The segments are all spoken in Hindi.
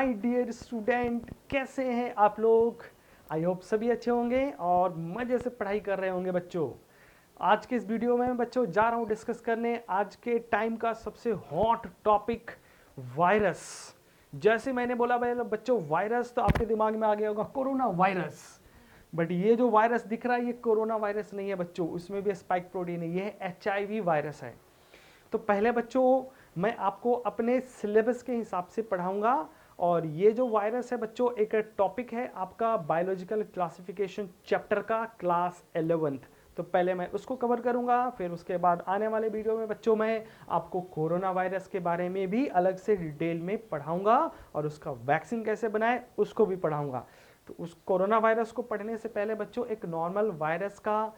माय डियर स्टूडेंट, कैसे हैं आप लोग। आई होप सभी अच्छे होंगे और मज़े से पढ़ाई कर रहे होंगे बच्चों। आज के इस वीडियो में बच्चों जा रहा हूँ डिस्कस करने आज के टाइम का सबसे हॉट टॉपिक, वायरस। जैसे मैंने बोला भाई बच्चों वायरस, तो आपके दिमाग में आ गया होगा कोरोना वायरस। बट ये जो वायरस दिख रहा है ये कोरोना वायरस नहीं है बच्चों, उसमें भी स्पाइक प्रोटीन है, ये HIV वायरस है। तो पहले बच्चों मैं आपको अपने सिलेबस के हिसाब से पढ़ाऊंगा, और ये जो वायरस है बच्चों एक टॉपिक है आपका बायोलॉजिकल क्लासिफिकेशन चैप्टर का, क्लास 11th। तो पहले मैं उसको कवर करूंगा, फिर उसके बाद आने वाले वीडियो में बच्चों मैं आपको कोरोना वायरस के बारे में भी अलग से डिटेल में पढ़ाऊंगा, और उसका वैक्सीन कैसे बनाए उसको भी पढ़ाऊंगा। तो उस कोरोना वायरस को पढ़ने से पहले बच्चों एक नॉर्मल वायरस का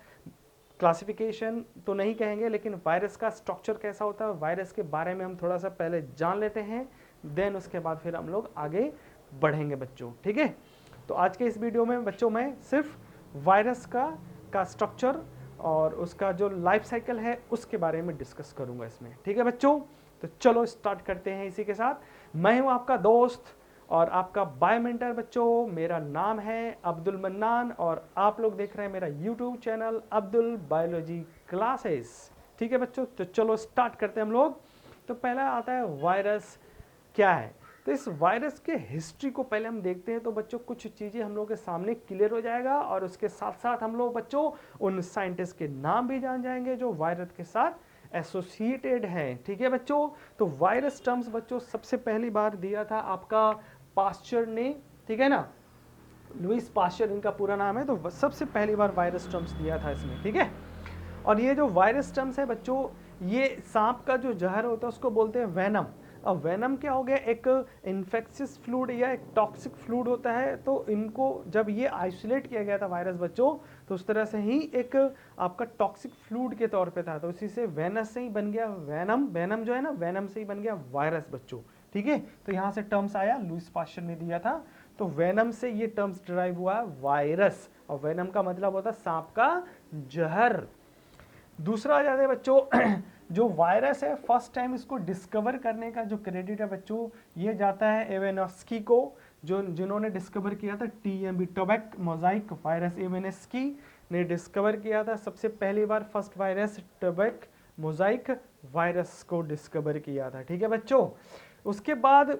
क्लासिफिकेशन तो नहीं कहेंगे, लेकिन वायरस का स्ट्रक्चर कैसा होता है, वायरस के बारे में हम थोड़ा सा पहले जान लेते हैं, देन उसके बाद फिर हम लोग आगे बढ़ेंगे बच्चों, ठीक है। तो आज के इस वीडियो में बच्चों मैं सिर्फ वायरस का स्ट्रक्चर और उसका जो लाइफ साइकिल है उसके बारे में डिस्कस करूंगा इसमें, ठीक है बच्चों। तो चलो स्टार्ट करते हैं इसी के साथ। मैं हूं आपका दोस्त और आपका बायोमेंटर बच्चों, मेरा नाम है अब्दुल मन्नान और आप लोग देख रहे हैं मेरा YouTube channel Abdul biology classes, ठीक है बच्चों। तो चलो स्टार्ट करते हैं हम लोग। तो पहला आता है वायरस क्या है। तो इस वायरस के हिस्ट्री को पहले हम देखते हैं, तो बच्चों कुछ चीज़ें हम लोग के सामने क्लियर हो जाएगा, और उसके साथ साथ हम लोग बच्चों उन साइंटिस्ट के नाम भी जान जाएंगे जो वायरस के साथ एसोसिएटेड हैं, ठीक है बच्चों। तो वायरस टर्म्स बच्चों सबसे पहली बार दिया था आपका पास्चर ने, ठीक है ना, लुइस पास्चर इनका पूरा नाम है। तो सबसे पहली बार वायरस टर्म्स दिया था इसमें, ठीक है। और ये जो वायरस टर्म्स है बच्चों, ये सांप का जो जहर होता है उसको बोलते हैं वेनम। अब वेनम क्या हो गया, एक इन्फेक्शियस फ्लूइड या एक टॉक्सिक फ्लूइड होता है। तो इनको जब ये आइसोलेट किया गया था वायरस बच्चों, तो उस तरह से ही एक आपका टॉक्सिक फ्लूइड के तौर पे था, तो इसी से वेनस से ही बन गया वेनम। वेनम जो है ना, वेनम से ही बन गया वायरस बच्चों, ठीक है। तो यहाँ से टर्म्स आया, लुइस पास्चर ने दिया था। तो वेनम से ये टर्म्स डिराइव हुआ वायरस, और वेनम का मतलब होता है सांप का जहर। दूसरा आ जाता है बच्चों जो वायरस है फर्स्ट टाइम इसको डिस्कवर करने का जो क्रेडिट है बच्चों, ये जाता है एवेनस्की को, जो जिन्होंने डिस्कवर किया था TMB टोबैक मोजाइक वायरस। एवेनस्की ने डिस्कवर किया था सबसे पहली बार first virus Tobago Mosaic virus को डिस्कवर किया था, ठीक है बच्चों। उसके बाद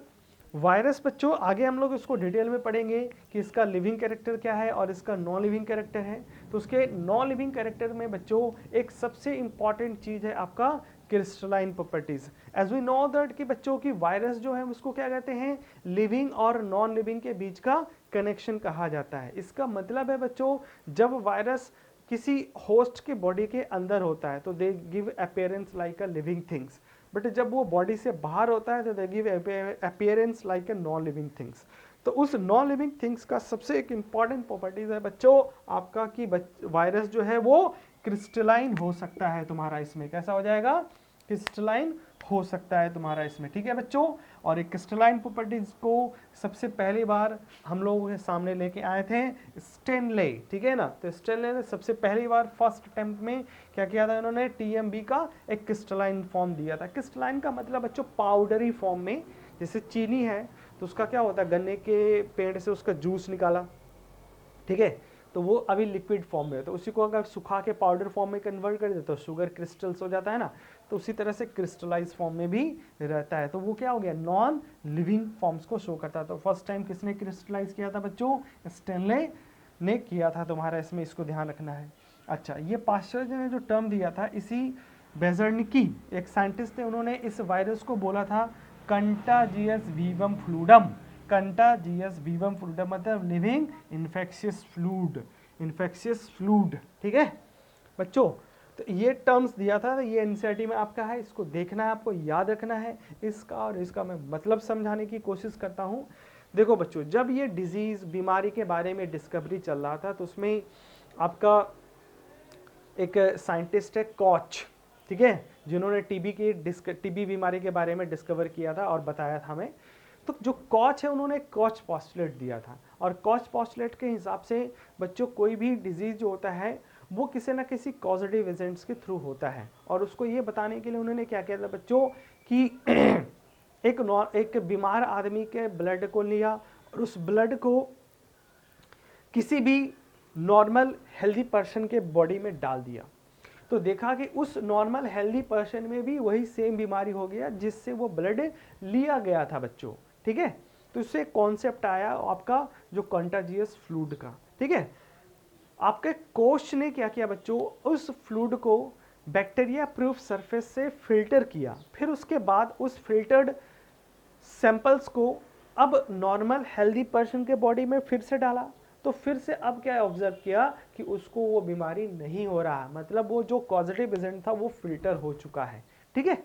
वायरस बच्चों आगे हम लोग इसको डिटेल में पढ़ेंगे कि इसका लिविंग कैरेक्टर क्या है और इसका नॉन लिविंग कैरेक्टर है। तो उसके नॉन लिविंग कैरेक्टर में बच्चों एक सबसे इंपॉर्टेंट चीज़ है आपका crystalline properties. As we know that कि बच्चों की वायरस जो है उसको क्या कहते हैं, लिविंग और नॉन लिविंग के बीच का कनेक्शन कहा जाता है। इसका मतलब है बच्चों जब वायरस किसी होस्ट के बॉडी के अंदर होता है तो they give appearance like a living things, but जब वो बॉडी से बाहर होता है तो they give appearance like a non living things. तो उस नॉन लिविंग थिंग्स का सबसे एक इंपॉर्टेंट प्रॉपर्टीज है बच्चों आपका कि वायरस जो है वो क्रिस्टलाइन हो सकता है तुम्हारा, इसमें कैसा हो जाएगा, क्रिस्टलाइन हो सकता है तुम्हारा इसमें, ठीक है बच्चों। और एक क्रिस्टलाइन प्रॉपर्टीज को सबसे पहली बार हम लोगों के सामने लेके आए थे स्टेनले, ठीक है ना। तो स्टेनले ने सबसे पहली बार फर्स्ट अटेम्प्ट में क्या किया था, इन्होंने TMB का एक क्रिस्टलाइन फॉर्म दिया था। क्रिस्टलाइन का मतलब बच्चों पाउडरी फॉर्म में, जैसे चीनी है तो उसका क्या होता है, गन्ने के पेड़ से उसका जूस निकाला, ठीक है, तो वो अभी लिक्विड फॉर्म में है, तो उसी को अगर सुखा के पाउडर फॉर्म में कन्वर्ट कर दे तो शुगर क्रिस्टल्स हो जाता है ना। तो उसी तरह से क्रिस्टलाइज फॉर्म में भी रहता है, तो वो क्या हो गया, नॉन लिविंग फॉर्म्स को शो करता है। तो फर्स्ट टाइम किसने क्रिस्टलाइज किया था बच्चों, स्टेनले ने किया था तुम्हारा, इसमें इसको ध्यान रखना है। अच्छा, ये पास्चर ने जो टर्म दिया था, इसी बेजर्निकी एक साइंटिस्ट थे, उन्होंने इस वायरस को बोला था contagious vivum fluidum. Contagious vivum fluidum मतलब living infectious fluid, infectious fluid, ठीक है बच्चों। तो ये टर्म्स दिया था, ये एनसीईआरटी में आपका है, इसको देखना है, आपको याद रखना है इसका, और इसका मैं मतलब समझाने की कोशिश करता हूँ। देखो बच्चों, जब ये डिजीज बीमारी के बारे में डिस्कवरी चल रहा था तो उसमें आपका एक साइंटिस्ट है कॉच, ठीक है, जिन्होंने टीबी बीमारी के बारे में डिस्कवर किया था और बताया था हमें। तो जो कॉच है उन्होंने कॉच पॉस्टुलेट दिया था, और कॉच पॉस्टुलेट के हिसाब से बच्चों कोई भी डिजीज जो होता है वो किसी ना किसी कॉजेटिव एजेंट्स के थ्रू होता है, और उसको ये बताने के लिए उन्होंने क्या किया था बच्चों कि एक बीमार आदमी के ब्लड को लिया और उस ब्लड को किसी भी नॉर्मल हेल्दी पर्सन के बॉडी में डाल दिया, तो देखा कि उस नॉर्मल हेल्दी पर्सन में भी वही सेम बीमारी हो गया जिससे वो ब्लड लिया गया था बच्चों। ठीक है, तो इससे कॉन्सेप्ट आया आपका जो कंटाजियस फ्लूड का। ठीक है, आपके कोच ने क्या किया बच्चों, उस फ्लूड को बैक्टीरिया प्रूफ सरफेस से फिल्टर किया, फिर उसके बाद उस फिल्टर्ड सैंपल्स को अब नॉर्मल हेल्दी पर्सन के बॉडी में फिर से डाला, तो फिर से अब क्या ऑब्जर्व किया कि उसको वो बीमारी नहीं हो रहा, मतलब वो जो पॉजिटिव एजेंट था वो फिल्टर हो चुका है। ठीक है,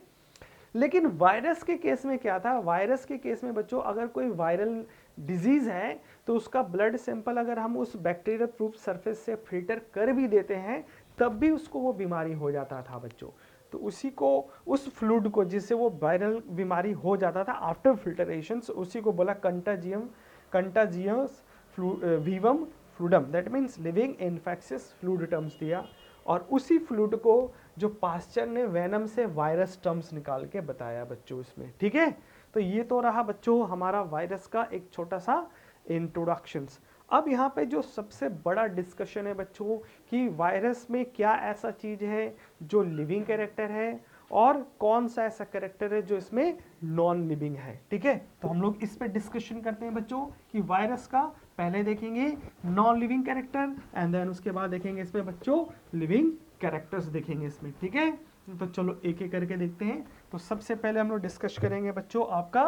लेकिन वायरस के केस में क्या था, वायरस के केस में बच्चों अगर कोई वायरल डिजीज है तो उसका ब्लड सैंपल अगर हम उस बैक्टीरिया प्रूफ सरफेस से फिल्टर कर भी देते हैं तब भी उसको वो बीमारी हो जाता था बच्चों। तो उसी को, उस फ्लूड को जिससे वो वायरल बीमारी हो जाता था आफ्टर फिल्टरेशन, उसी को बोला contagium vivum fluidum, that means living infectious fluid terms दिया। और उसी फ्लूड को जो पास्चर ने वेनम से वायरस टर्म्स निकाल के बताया बच्चों इसमें। ठीक है, तो ये तो रहा बच्चों हमारा वायरस का एक छोटा सा इंट्रोडक्शंस। अब यहाँ पे जो सबसे बड़ा डिस्कशन है बच्चों कि वायरस में क्या ऐसा चीज है जो लिविंग कैरेक्टर है और कौन सा ऐसा कैरेक्टर है जो इसमें नॉन लिविंग है। ठीक है, तो हम लोग इस पे डिस्कशन करते हैं बच्चों कि वायरस का पहले देखेंगे non living character and then उसके बाद देखेंगे इसमें बच्चों लिविंग कैरेक्टर्स देखेंगे इसमें। ठीक है, तो चलो एक एक करके देखते हैं। तो सबसे पहले हम लोग डिस्कस करेंगे बच्चों आपका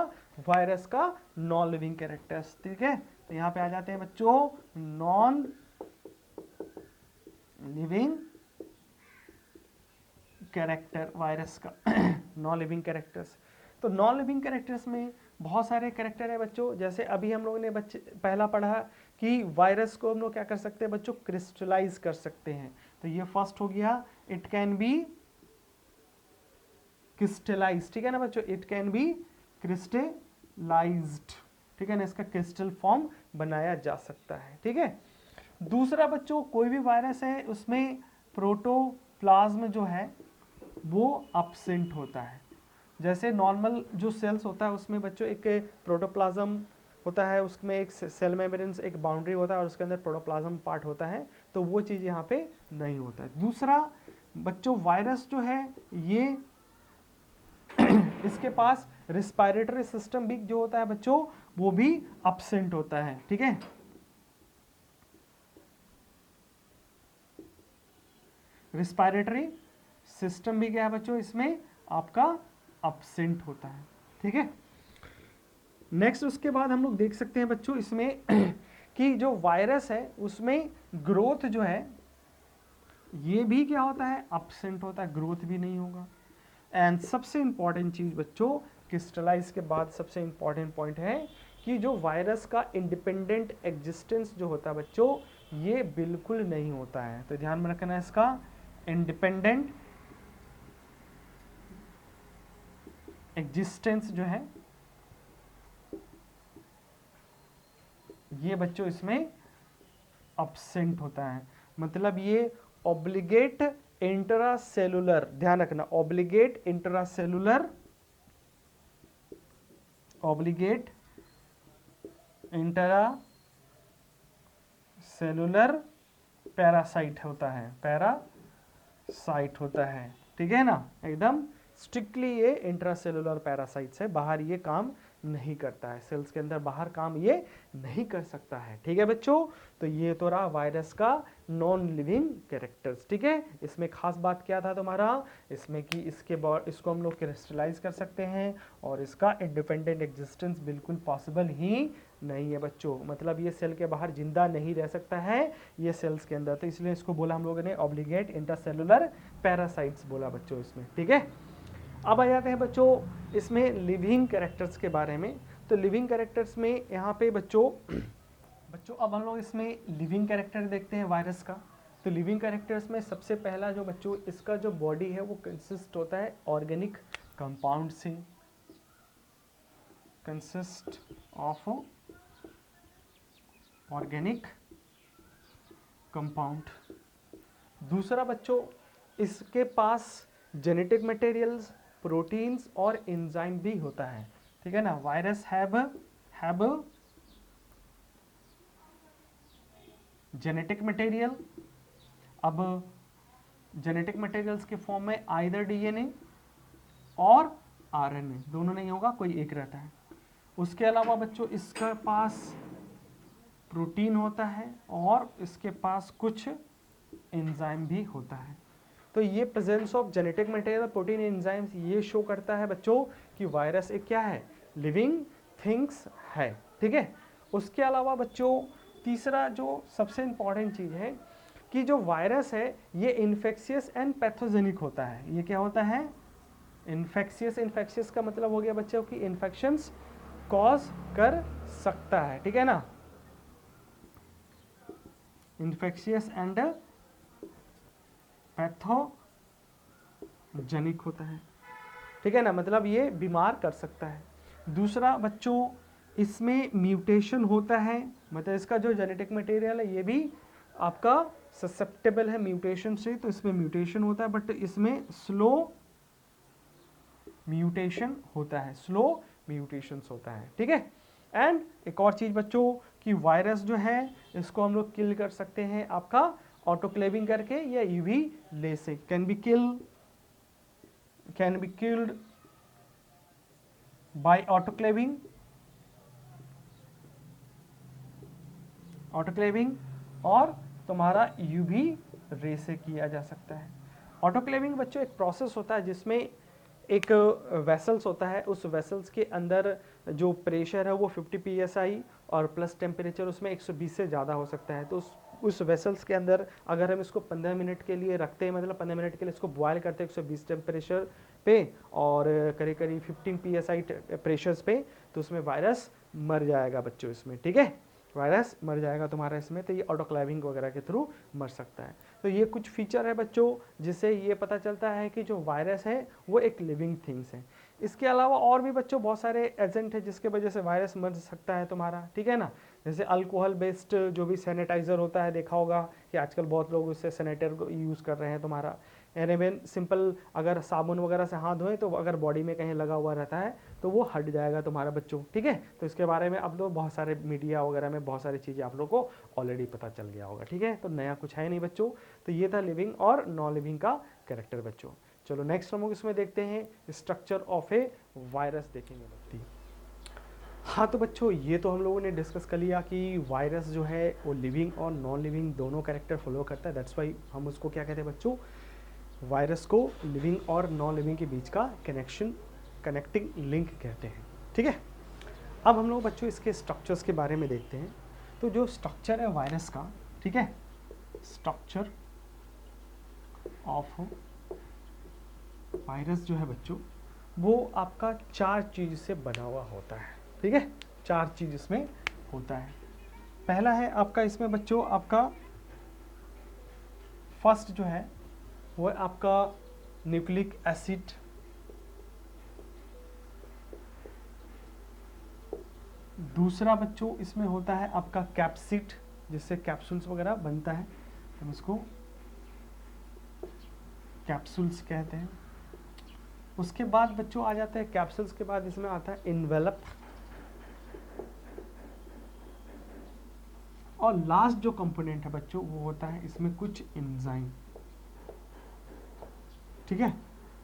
वायरस का नॉन लिविंग कैरेक्टर्स। ठीक है, तो यहाँ पे आ जाते हैं बच्चों नॉन लिविंग कैरेक्टर वायरस का नॉन लिविंग कैरेक्टर्स। तो नॉन लिविंग कैरेक्टर्स में बहुत सारे कैरेक्टर है बच्चों, जैसे अभी हम लोगों ने बच्चे पहला पढ़ा कि वायरस को हम लोग क्या कर सकते हैं बच्चों, क्रिस्टलाइज कर सकते हैं। तो ये फर्स्ट हो गया, इट कैन बी क्रिस्टलाइज। ठीक है ना बच्चों, इट कैन बी क्रिस्टलाइज्ड। ठीक है ना, इसका क्रिस्टल फॉर्म बनाया जा सकता है। ठीक है, दूसरा बच्चों कोई भी वायरस है उसमें प्रोटोप्लाज्म जो है वो अब्सेंट होता है। जैसे नॉर्मल जो सेल्स होता है उसमें बच्चों एक प्रोटोप्लाज्म होता है, उसमें एक सेल मेम्ब्रेन एक बाउंड्री होता है और उसके अंदर प्रोटोप्लाज्म पार्ट होता है, तो वो चीज़ यहाँ पे नहीं होता है। दूसरा बच्चों वायरस जो है ये इसके पास रिस्पायरेटरी सिस्टम भी जो होता है बच्चों वो भी अब्सेंट होता है। ठीक है, रिस्पायरेटरी सिस्टम भी क्या है बच्चों इसमें आपका अब्सेंट होता है। ठीक है, नेक्स्ट उसके बाद हम लोग देख सकते हैं बच्चों इसमें कि जो वायरस है उसमें ग्रोथ जो है ये भी क्या होता है, अब्सेंट होता है, ग्रोथ भी नहीं होगा। एंड सबसे इंपॉर्टेंट चीज बच्चों क्रिस्टलाइज के बाद सबसे इंपॉर्टेंट पॉइंट है कि जो वायरस का इंडिपेंडेंट एग्जिस्टेंस जो होता है बच्चों ये बिल्कुल नहीं होता है। तो ध्यान में रखना है इसका इंडिपेंडेंट एग्जिस्टेंस जो है ये बच्चों इसमें अब्सेंट होता है, मतलब ये ऑब्लिगेट इंट्रासेलुलर, ध्यान रखना obligate intracellular, obligate intracellular parasite होता है, पैरासाइट होता है। ठीक है ना, एकदम स्ट्रिक्टली ये इंट्रासेलुलर पैरासाइट्स है, बाहर ये काम नहीं करता है, सेल्स के अंदर बाहर काम ये नहीं कर सकता है। ठीक है बच्चों, तो ये तो रहा वायरस का नॉन लिविंग कैरेक्टर्स। ठीक है, इसमें खास बात क्या था तुम्हारा इसमें कि इसको हम लोग क्रिस्टलाइज कर सकते हैं और इसका इंडिपेंडेंट एग्जिस्टेंस बिल्कुल पॉसिबल ही नहीं है बच्चों, मतलब ये सेल के बाहर जिंदा नहीं रह सकता है ये सेल्स के अंदर, तो इसलिए इसको बोला हम लोगों ने ऑब्लिगेट इंट्रासेलुलर पैरासाइट्स बोला बच्चों इसमें। ठीक है, अब आ जाते हैं बच्चों इसमें लिविंग कैरेक्टर्स के बारे में। तो लिविंग कैरेक्टर्स में यहाँ पे बच्चों अब हम लोग इसमें लिविंग कैरेक्टर देखते हैं वायरस का। तो लिविंग कैरेक्टर्स में सबसे पहला जो बच्चों इसका जो बॉडी है वो कंसिस्ट होता है ऑर्गेनिक कंपाउंड से, कंसिस्ट ऑफ ऑर्गेनिक कंपाउंड। दूसरा बच्चों इसके पास जेनेटिक मटेरियल्स, प्रोटीन्स और एंजाइम भी होता है। ठीक है ना, वायरस हैव जेनेटिक मटेरियल। अब जेनेटिक मटेरियल्स के फॉर्म में आइदर डीएनए और आरएनए, दोनों नहीं होगा, कोई एक रहता है। उसके अलावा बच्चों इसके पास प्रोटीन होता है और इसके पास कुछ एंजाइम भी होता है। तो ये presence of genetic material, protein, enzymes ये शो करता है बच्चों कि वायरस एक क्या है, लिविंग थिंग्स है। ठीक है, उसके अलावा बच्चों तीसरा जो सबसे इंपॉर्टेंट चीज़ है कि जो वायरस है ये इन्फेक्शियस एंड पैथोजेनिक होता है। ये क्या होता है, इन्फेक्शियस। इन्फेक्शियस का मतलब हो गया बच्चों कि इन्फेक्शंस कॉज कर सकता है। ठीक है ना, इन्फेक्शियस एंड पैथोजेनिक होता है। ठीक है ना, मतलब ये बीमार कर सकता है। दूसरा बच्चों इसमें म्यूटेशन होता है, मतलब इसका जो जेनेटिक मटेरियल है ये भी आपका ससेप्टेबल है म्यूटेशन से, तो इसमें म्यूटेशन होता है, बट इसमें स्लो म्यूटेशन होता है, स्लो म्यूटेशंस होता है। ठीक है, एंड एक और चीज़ बच्चों कि वायरस जो है इसको हम लोग किल कर सकते हैं आपका ऑटोक्लेविंग करके या यूवी ले से। Can be killed by autoclaving और तुम्हारा यूवी रे से किया जा सकता है। ऑटोक्लेविंग बच्चों एक प्रोसेस होता है जिसमें एक वेसल्स होता है, उस वेसल्स के अंदर जो प्रेशर है वो 50 psi और प्लस टेम्परेचर उसमें 120 से ज़्यादा हो सकता है। तो उस वेसल्स के अंदर अगर हम इसको 15 मिनट के लिए रखते हैं, मतलब 15 मिनट के लिए इसको बॉयल करते हैं 120 टेम्परेचर पे और करीब करीब 15 psi प्रेशर्स पे, तो उसमें वायरस मर जाएगा बच्चों इसमें। ठीक है, वायरस मर जाएगा तुम्हारा इसमें, तो ये ऑटोक्लेविंग वगैरह के थ्रू मर सकता है। तो ये कुछ फीचर है बच्चों जिससे ये पता चलता है कि जो वायरस है वो एक लिविंग थिंग्स है। इसके अलावा और भी बच्चों बहुत सारे एजेंट है जिसके वजह से वायरस मर सकता है तुम्हारा। ठीक है ना, जैसे अल्कोहल बेस्ड जो भी सैनिटाइज़र होता है, देखा होगा कि आजकल बहुत लोग उससे सैनिटाइजर को यूज़ कर रहे हैं तुम्हारा। एनीवेन सिंपल अगर साबुन वगैरह से हाथ धोएं तो अगर बॉडी में कहीं लगा हुआ रहता है तो वो हट जाएगा तुम्हारा बच्चों। ठीक है, तो इसके बारे में अब लोग बहुत सारे मीडिया वगैरह में बहुत सारी चीज़ें आप लोग को ऑलरेडी पता चल गया होगा। ठीक है, तो नया कुछ है नहीं बच्चों। तो ये था लिविंग और नॉन लिविंग का कैरेक्टर बच्चों। चलो नेक्स्ट हम लोग इसमें देखते हैं स्ट्रक्चर ऑफ ए वायरस देखेंगे बच्ची। हाँ तो बच्चों ये तो हम लोगों ने डिस्कस कर लिया कि वायरस जो है वो लिविंग और नॉन लिविंग दोनों कैरेक्टर फॉलो करता है। दैट्स वाई हम उसको क्या कहते हैं बच्चों, वायरस को लिविंग और नॉन लिविंग के बीच का कनेक्टिंग लिंक कहते हैं। ठीक है, अब हम लोग बच्चों इसके स्ट्रक्चर्स के बारे में देखते हैं। तो जो स्ट्रक्चर है वायरस का, ठीक है, स्ट्रक्चर ऑफ वायरस जो है बच्चों वो आपका 4 चीज़ से बना हुआ होता है। ठीक है, 4 चीज़ इसमें होता है। पहला है आपका इसमें बच्चों आपका फर्स्ट जो है वो है आपका न्यूक्लिक एसिड। दूसरा बच्चों इसमें होता है आपका कैप्सिड, जिससे कैप्सूल्स वगैरह बनता है, हम इसको कैप्सूल्स कहते हैं। उसके बाद बच्चों आ जाते हैं कैप्सूल्स के बाद इसमें आता है इन्वेलप, और लास्ट जो कंपोनेंट है बच्चों वो होता है इसमें कुछ एंजाइम। ठीक है,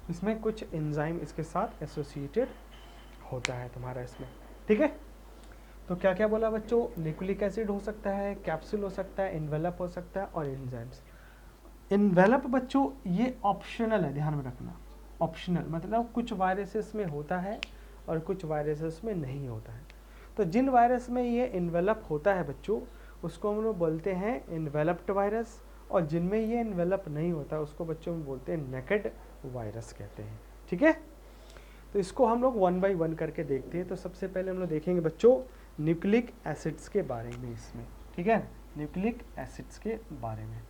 इसमें कुछ एंजाइम इसके साथ एसोसिएटेड होता है तुम्हारा इसमें। ठीक है, तो क्या क्या बोला बच्चों, न्यूक्लिक एसिड हो सकता है, कैप्सूल हो सकता है, इन्वेलप हो सकता है और एंजाइम्स। इन्वेलप बच्चों ये ऑप्शनल है, ध्यान में रखना, ऑप्शनल मतलब कुछ वायरसेस में होता है और कुछ वायरसेस में नहीं होता है। तो जिन वायरस में ये इन्वेलप होता है बच्चों उसको हम लोग बोलते हैं इन्वेलप्ड वायरस, और जिनमें ये इन्वेलप नहीं होता उसको बच्चों में बोलते हैं नेकेड वायरस कहते हैं। ठीक है, तो इसको हम लोग 1 बाय 1 करके देखते हैं। तो सबसे पहले हम लोग देखेंगे बच्चों न्यूक्लिक एसिड्स के बारे में इसमें। ठीक है, न्यूक्लिक एसिड्स के बारे में।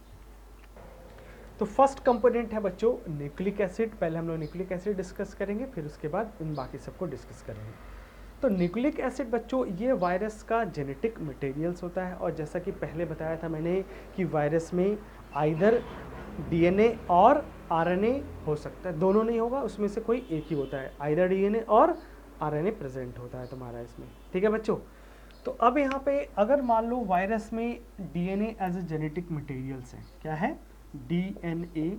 तो फर्स्ट कंपोनेंट है बच्चों न्यूक्लिक एसिड। पहले हम लोग न्यूक्लिक एसिड डिस्कस करेंगे, फिर उसके बाद इन बाकी सबको डिस्कस करेंगे। तो न्यूक्लिक एसिड बच्चों ये वायरस का जेनेटिक मटेरियल्स होता है, और जैसा कि पहले बताया था मैंने कि वायरस में आइदर डीएनए और आरएनए हो सकता है, दोनों नहीं होगा, उसमें से कोई एक ही होता है, आइदर डीएनए और आरएनए प्रेजेंट होता है तुम्हारा इसमें। ठीक है बच्चों, तो अब यहाँ पे अगर मान लो वायरस में DNA as a genetic materials है, क्या है, डीएनए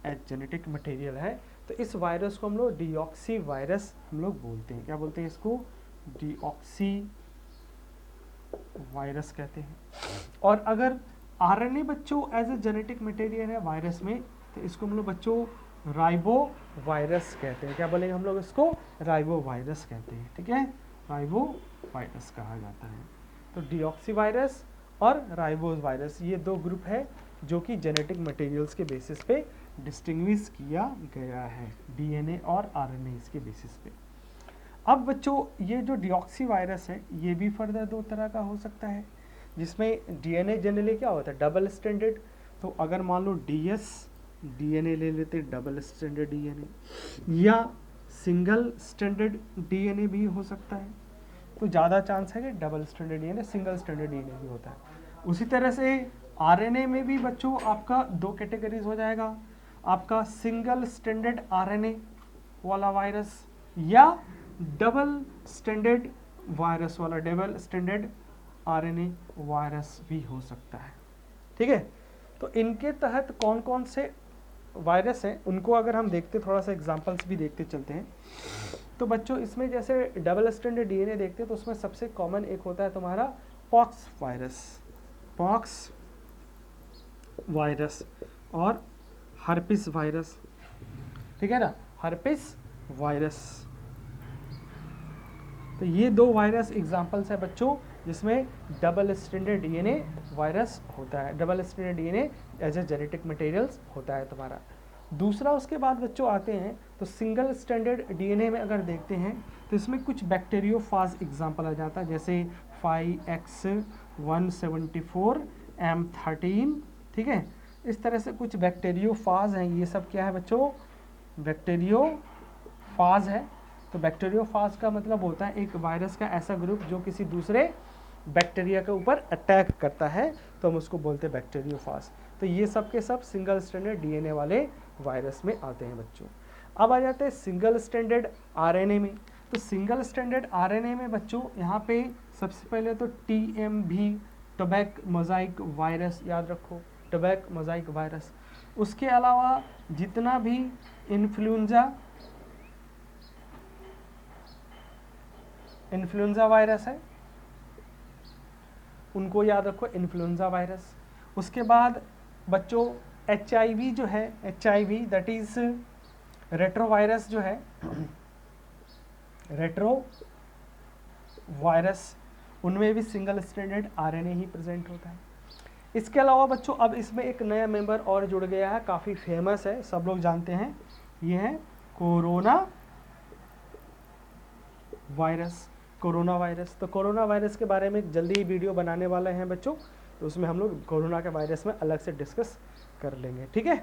एज जेनेटिक मटेरियल है, तो इस वायरस को हम लोग डीऑक्सी वायरस हम लोग बोलते हैं। क्या बोलते हैं इसको, डीऑक्सी वायरस कहते हैं। और अगर आरएनए बच्चों एज ए जेनेटिक मटेरियल है वायरस में, तो इसको हम लोग बच्चों राइबो वायरस कहते हैं। क्या बोलेंगे हम लोग इसको, राइबो वायरस कहते हैं। ठीक है, राइबो वायरस कहा जाता है। तो डीऑक्सी वायरस और राइबो वायरस ये दो ग्रुप है जो कि जेनेटिक मटेरियल्स के बेसिस पे डिस्टिंग्विश किया गया है, डीएनए और आरएनए के बेसिस पे। अब बच्चों ये जो डीऑक्सी वायरस है ये भी फर्दर दो तरह का हो सकता है, जिसमें डीएनए जनरली क्या होता है, डबल स्टैंडर्ड। तो अगर मान लो डीएनए ले लेते डबल स्टैंडर्ड डीएनए, या सिंगल स्टैंडर्ड डीएनए भी हो सकता है। तो ज़्यादा चांस है कि double standard DNA, single standard DNA भी होता है। उसी तरह से आरएनए में भी बच्चों आपका दो कैटेगरीज हो जाएगा, आपका सिंगल स्टैंडर्ड आरएनए वाला वायरस या डबल स्टैंडर्ड वायरस वाला, डबल स्टैंडर्ड आरएनए वायरस भी हो सकता है। ठीक है, तो इनके तहत कौन कौन से वायरस हैं उनको अगर हम देखते, थोड़ा सा एग्जांपल्स भी देखते चलते हैं। तो बच्चों इसमें जैसे डबल स्टैंडर्ड डीएनए देखते हैं तो उसमें सबसे कॉमन एक होता है तुम्हारा पॉक्स वायरस, पॉक्स वायरस और हर्पिस वायरस। ठीक है ना, हर्पिस वायरस। तो ये दो वायरस एग्जांपल्स है बच्चों जिसमें डबल स्टैंडर्ड डीएनए वायरस होता है, double standard DNA as a genetic materials होता है तुम्हारा। दूसरा उसके बाद बच्चों आते हैं तो सिंगल स्टैंडर्ड डीएनए में अगर देखते हैं तो इसमें कुछ बैक्टीरियोफाज एग्जांपल आ जाता है, जैसे 5X174M13। ठीक है, इस तरह से कुछ बैक्टीरियोफाज हैं। ये सब क्या है बच्चों, बैक्टीरियोफाज है। तो बैक्टीरियोफाज का मतलब होता है एक वायरस का ऐसा ग्रुप जो किसी दूसरे बैक्टीरिया के ऊपर अटैक करता है, तो हम उसको बोलते हैं बैक्टीरियोफाज। तो ये सब के सब सिंगल स्टैंडर्ड डीएनए वाले वायरस में आते हैं बच्चों। अब आ जाते हैं सिंगल स्टैंडर्ड आरएनए में। तो सिंगल स्टैंडर्ड आरएनए में बच्चों यहाँ पे सबसे पहले तो टीएमवी, टोबैक मोजाइक वायरस, याद रखो टोबैक मोजाइक वायरस। उसके अलावा जितना भी इन्फ्लुएंजा वायरस है उनको याद रखो, इन्फ्लुएंजा वायरस। उसके बाद बच्चों HIV जो है, HIV that is retro virus जो है, रेट्रो वायरस, उनमें भी सिंगल स्टैंडर्ड आरएनए ही प्रेजेंट होता है। इसके अलावा बच्चों अब इसमें एक नया मेंबर और जुड़ गया है, काफ़ी फेमस है, सब लोग जानते हैं, ये है कोरोना वायरस। कोरोना वायरस, तो कोरोना वायरस के बारे में जल्दी ही वीडियो बनाने वाले हैं बच्चों, तो उसमें हम लोग कोरोना के वायरस में अलग से डिस्कस कर लेंगे। ठीक है,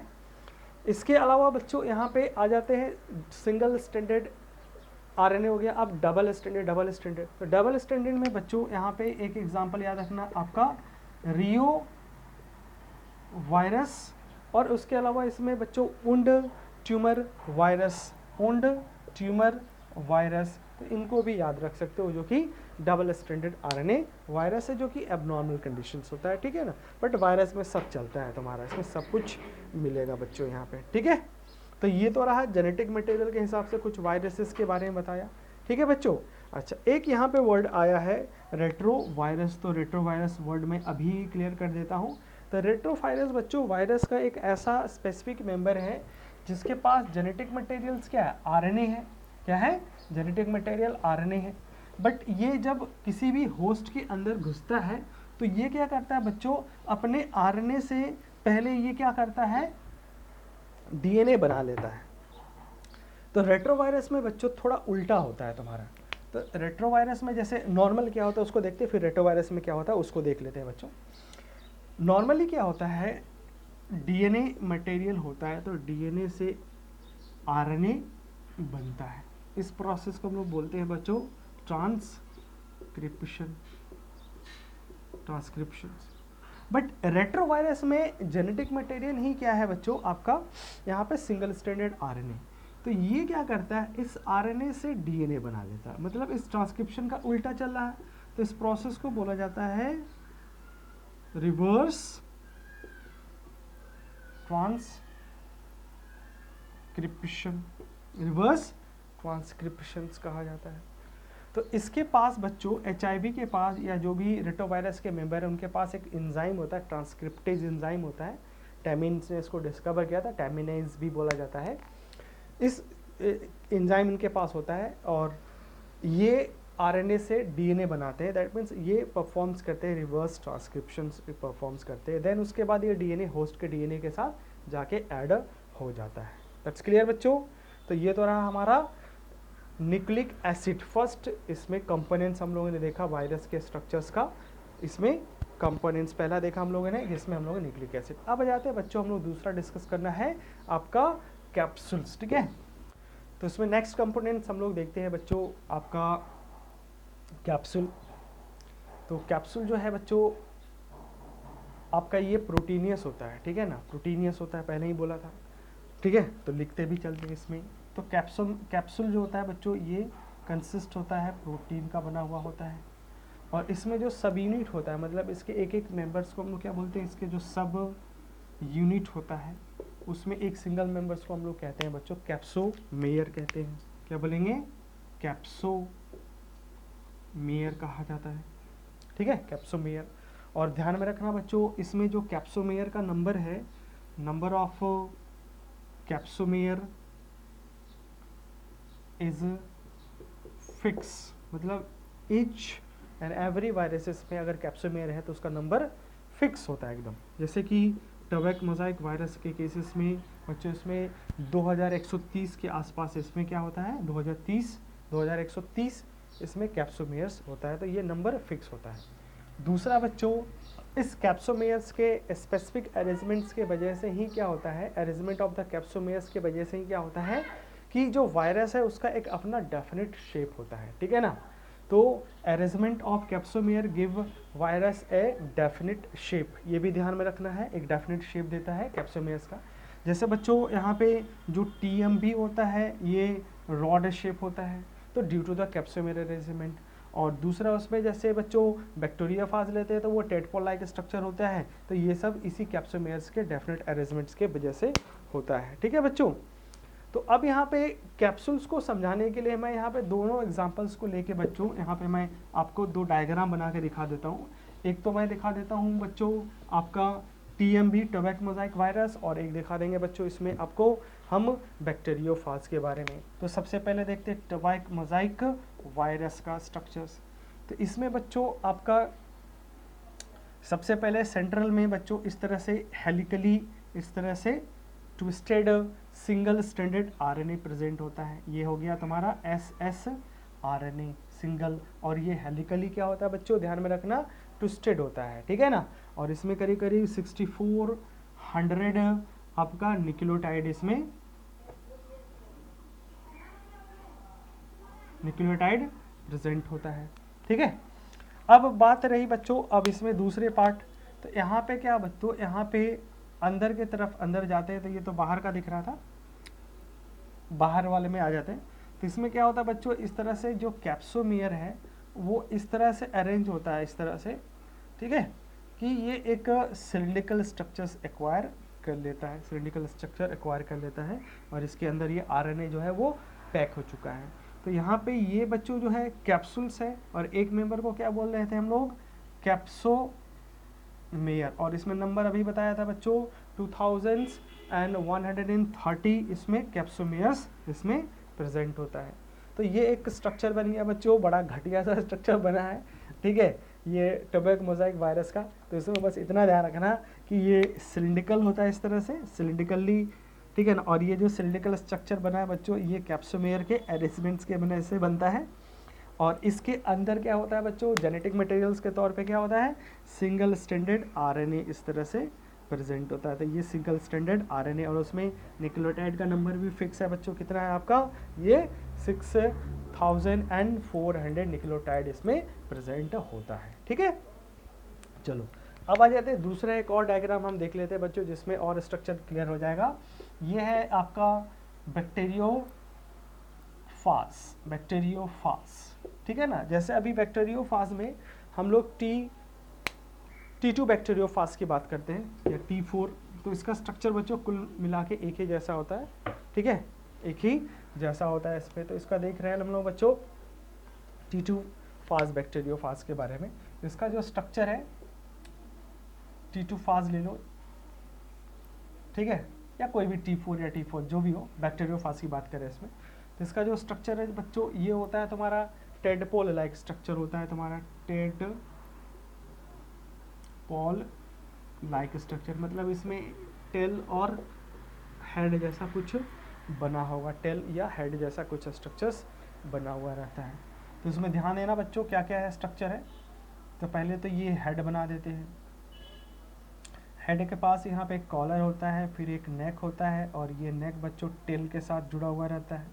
इसके अलावा बच्चों यहाँ पे आ जाते हैं सिंगल स्टैंडर्ड आरएनए हो गया। अब डबल स्टैंडर्ड, तो डबल स्टैंडर्ड में बच्चों यहाँ पे एक एग्जांपल याद रखना आपका रियो वायरस, और उसके अलावा इसमें बच्चों उंड ट्यूमर वायरस, उंड ट्यूमर वायरस, तो इनको भी याद रख सकते हो, जो कि डबल स्टैंडर्ड आरएनए वायरस है जो कि एबनॉर्मल कंडीशंस होता है। ठीक है ना, बट वायरस में सब चलता है तुम्हारा, इसमें सब कुछ मिलेगा बच्चों यहाँ पे। ठीक है, तो ये तो रहा जेनेटिक मटेरियल के हिसाब से कुछ वायरसेस के बारे में बताया। ठीक है बच्चों, अच्छा एक यहाँ पे वर्ड आया है रेट्रो वायरस, तो रेट्रो वायरस वर्ड में अभी क्लियर कर देता हूँ। तो रेट्रो वायरस बच्चों वायरस का एक ऐसा स्पेसिफिक मेंबर है जिसके पास जेनेटिक मटेरियल्स क्या है, आरएनए है। क्या है, जेनेटिक मटेरियल आरएनए है। बट ये जब किसी भी होस्ट के अंदर घुसता है तो ये क्या करता है बच्चों, अपने आरएनए से पहले ये क्या करता है, डीएनए बना लेता है। तो रेट्रोवायरस में बच्चों थोड़ा उल्टा होता है तुम्हारा। तो रेट्रोवायरस में जैसे नॉर्मल क्या होता है उसको देखते हैं, फिर रेट्रोवायरस में क्या होता है उसको देख लेते हैं बच्चों। नॉर्मली क्या होता है, डीएनए मटेरियल होता है, तो डीएनए से आरएनए बनता है। इस प्रोसेस को हम लोग बोलते हैं बच्चों ट्रांसक्रिप्शन। बट रेट्रोवायरस में जेनेटिक मटेरियल ही क्या है बच्चों आपका, यहाँ पे सिंगल स्टैंडर्ड आरएनए। तो ये क्या करता है, इस आरएनए से डीएनए बना देता है, मतलब इस ट्रांसक्रिप्शन का उल्टा चल रहा है। तो इस प्रोसेस को बोला जाता है रिवर्स ट्रांसक्रिप्शन, रिवर्स ट्रांसक्रिप्शन कहा जाता है। तो इसके पास बच्चों एचआईवी के पास या जो भी रेटोवायरस के मेंबर है उनके पास एक एंजाइम होता है, ट्रांसक्रिप्टेज एंजाइम होता है। टैमिन्स ने इसको डिस्कवर किया था, टैमिनेज भी बोला जाता है। इस एंजाइम इनके पास होता है और ये आरएनए से डीएनए बनाते हैं। दैट मीन्स ये परफॉर्म्स करते हैं, रिवर्स ट्रांसक्रिप्शन परफॉर्म्स करते हैं। देन उसके बाद ये डीएनए होस्ट के डीएनए के साथ जाके ऐड हो जाता है। दैट्स क्लियर बच्चों। तो ये तो रहा हमारा न्यूक्लिक एसिड। फर्स्ट इसमें कंपोनेंट्स हम लोगों ने देखा वायरस के स्ट्रक्चर्स का, इसमें कंपोनेंट्स पहला देखा हम लोगों ने, जिसमें हम लोग न्यूक्लिक एसिड। अब आ जाते हैं बच्चों, हम लोग दूसरा डिस्कस करना है आपका कैप्सूल्स, ठीक है। तो इसमें नेक्स्ट कंपोनेंट्स हम लोग देखते हैं बच्चों आपका कैप्सूल। तो कैप्सूल जो है बच्चों आपका ये प्रोटीनियस होता है, ठीक है ना, प्रोटीनियस होता है, पहले ही बोला था, ठीक है। तो लिखते भी चलते हैं इसमें। तो कैप्सूल जो होता है बच्चों ये कंसिस्ट होता है प्रोटीन का बना हुआ होता है, और इसमें जो सब यूनिट होता है, मतलब इसके एक एक मेंबर्स को हम लोग क्या बोलते हैं, इसके जो सब यूनिट होता है उसमें एक सिंगल मेंबर्स को हम लोग कहते हैं बच्चों कैप्सोमेयर कहते हैं। क्या बोलेंगे, कैप्सोमेयर कहा जाता है, ठीक है, कैप्सोमेयर। और ध्यान में रखना बच्चों, इसमें जो कैप्सोमेयर का नंबर है, number of capsomere is fix, मतलब ईच एंड एवरी वायरसेस में अगर कैप्सोमेयर है तो उसका नंबर फिक्स होता है एकदम। जैसे कि टबैक मोजाइक वायरस के केसेस में बच्चों इसमें 2130 के आसपास इसमें क्या होता है, 2130 इसमें कैप्सोमेयर्स होता है, तो ये नंबर फिक्स होता है। दूसरा बच्चों, इस कैप्सोमेयर्स के स्पेसिफिक अरेंजमेंट्स के वजह से ही क्या होता है, अरेंजमेंट ऑफ द कैप्सोमेयर्स के वजह से ही क्या होता है कि जो वायरस है उसका एक अपना डेफिनेट शेप होता है, ठीक है ना। तो arrangement of capsomere give virus a definite shape, ये भी ध्यान में रखना है, एक डेफिनेट शेप देता है कैप्सोमेयर्स का। जैसे बच्चों यहाँ पे जो टीएमबी होता है ये रॉड शेप होता है, तो due to the capsomere arrangement. और दूसरा उसमें जैसे बच्चों बैक्टीरिया फाज लेते हैं तो वो टेडपोल लाइक स्ट्रक्चर होता है, तो ये सब इसी कैप्सोमेयर्स के डेफिनेट अरेंजमेंट्स के वजह से होता है, ठीक है बच्चों। तो अब यहाँ पे कैप्सूल्स को समझाने के लिए मैं यहाँ पे दोनों एग्जांपल्स को लेके बच्चों यहाँ पे मैं आपको दो डायग्राम बना के दिखा देता हूँ। एक तो मैं दिखा देता हूँ बच्चों आपका टीएमबी टबैक मोजाइक वायरस, और एक दिखा देंगे बच्चों इसमें आपको हम बैक्टीरियोफाज के बारे में। तो सबसे पहले देखते हैं टबैक मोजाइक वायरस का स्ट्रक्चर्स। तो इसमें बच्चों आपका सबसे पहले सेंट्रल में बच्चों इस तरह से हेलिकली, इस तरह से twisted single stranded RNA present होता है, ये हो गया तुम्हारा एसएस आरएनए सिंगल। और ये हेलिकली क्या होता है बच्चों, ध्यान में रखना, ट्विस्टेड होता है, ठीक है ना। और इसमें करीब करीब 6400 आपका न्यूक्लियोटाइड, इसमें न्यूक्लियोटाइड प्रेजेंट होता है, ठीक है। अब बात रही बच्चों, अब इसमें दूसरे पार्ट, तो यहाँ पे क्या बच्चों, यहाँ पे अंदर के तरफ अंदर जाते हैं, तो ये तो बाहर का दिख रहा था, बाहर वाले में आ जाते हैं। तो इसमें क्या होता है बच्चों, इस तरह से जो कैप्सोमेयर है वो इस तरह से अरेंज होता है, इस तरह से, ठीक है, कि ये एक सिलिंड्रिकल स्ट्रक्चर्स एक्वायर कर लेता है, सिलिंड्रिकल स्ट्रक्चर एक्वायर कर लेता है, और इसके अंदर ये आरएनए जो है वो पैक हो चुका है। तो यहाँ पे ये बच्चों जो है कैप्सूल्स है, और एक मेंबर को क्या बोल रहे थे हम लोग, कैप्सोमेयर। और इसमें नंबर अभी बताया था बच्चों 2130 इसमें कैप्सोमेयर्स इसमें प्रेजेंट होता है। तो ये एक स्ट्रक्चर बन गया बच्चों, बड़ा घटिया सा स्ट्रक्चर बना है, ठीक है, ये टबैक मोजाइक वायरस का। तो इसमें बस इतना ध्यान रखना कि ये सिलिंड्रिकल होता है, इस तरह से सिलिंड्रिकली, ठीक है ना। और ये जो सिलिंड्रिकल स्ट्रक्चर बना है बच्चों, ये कैप्सोमेयर के अरेंजमेंट्स के वजह से बनता है। और इसके अंदर क्या होता है बच्चों, जेनेटिक मटेरियल्स के तौर पे क्या होता है, सिंगल स्ट्रैंडेड आरएनए इस तरह से प्रेजेंट होता है। तो ये सिंगल स्ट्रैंडेड आरएनए, और उसमें न्यूक्लियोटाइड का नंबर भी फिक्स है बच्चों, कितना है आपका, ये 6400 न्यूक्लियोटाइड इसमें प्रेजेंट होता है, ठीक है। चलो अब आ जाते हैं दूसरा एक और डायग्राम हम देख लेते हैं बच्चों, जिसमें और स्ट्रक्चर क्लियर हो जाएगा। ये है आपका बैक्टीरियोफाज, ठीक है ना। जैसे अभी बैक्टीरियोफाज में हम लोग T2 बैक्टीरियोफाज की बात करते हैं या T4, तो इसका स्ट्रक्चर बच्चों कुल मिला के एक ही जैसा होता है, ठीक है, एक ही जैसा होता है इस पे। तो इसका देख रहे हैं हम लोग बच्चों T2 फाज बैक्टीरियोफाज के बारे में। इसका जो स्ट्रक्चर है T2 फाज ले लो, ठीक है, या कोई भी T4 या T4 जो भी हो, बैक्टीरियोफाज की बात करें इसमें। तो इसका जो स्ट्रक्चर है बच्चों ये होता है तुम्हारा टेडपोल लाइक स्ट्रक्चर होता है तुम्हारा, टेडपोल लाइक स्ट्रक्चर, मतलब इसमें टेल और हेड जैसा कुछ बना होगा, टेल या हेड जैसा कुछ स्ट्रक्चर्स बना हुआ रहता है। तो इसमें ध्यान देना बच्चों क्या क्या है स्ट्रक्चर है। तो पहले तो ये हेड बना देते हैं, हेड के पास यहाँ पे एक कॉलर होता है, फिर एक नेक होता है, और ये नेक बच्चों टेल के साथ जुड़ा हुआ रहता है,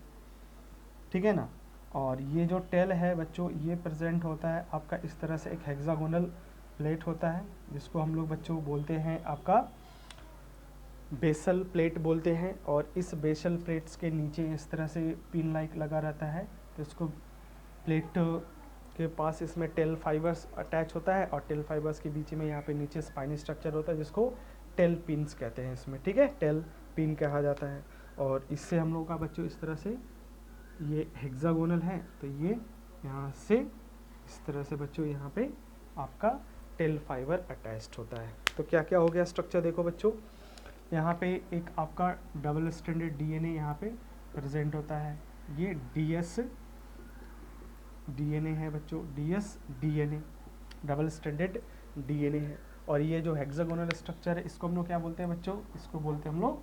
ठीक है ना। और ये जो टेल है बच्चों ये प्रेजेंट होता है आपका इस तरह से, एक हेक्सागोनल प्लेट होता है जिसको हम लोग बच्चों बोलते हैं आपका बेसल प्लेट बोलते हैं। और इस बेसल प्लेट्स के नीचे इस तरह से पिन लाइक लगा रहता है, तो इसको प्लेट के पास इसमें टेल फाइबर्स अटैच होता है, और टेल फाइबर्स के बीच में यहाँ पे नीचे स्पाइनी स्ट्रक्चर होता है जिसको टेल पिन्स कहते हैं इसमें, ठीक है, टेल पिन कहा जाता है। और इससे हम लोग का बच्चों इस तरह से ये हेक्सागोनल है, तो ये यहाँ से इस तरह से बच्चों यहाँ पे आपका टेल फाइबर अटैच्ड होता है। तो क्या क्या हो गया स्ट्रक्चर देखो बच्चों, यहाँ पे एक आपका डबल स्टैंडर्ड डीएनए यहाँ पे प्रेजेंट होता है, ये डीएस डीएनए है बच्चों, DS DNA double standard DNA है। और ये जो हेक्सागोनल स्ट्रक्चर है इसको हम लोग क्या बोलते हैं बच्चों, इसको बोलते हैं हम लोग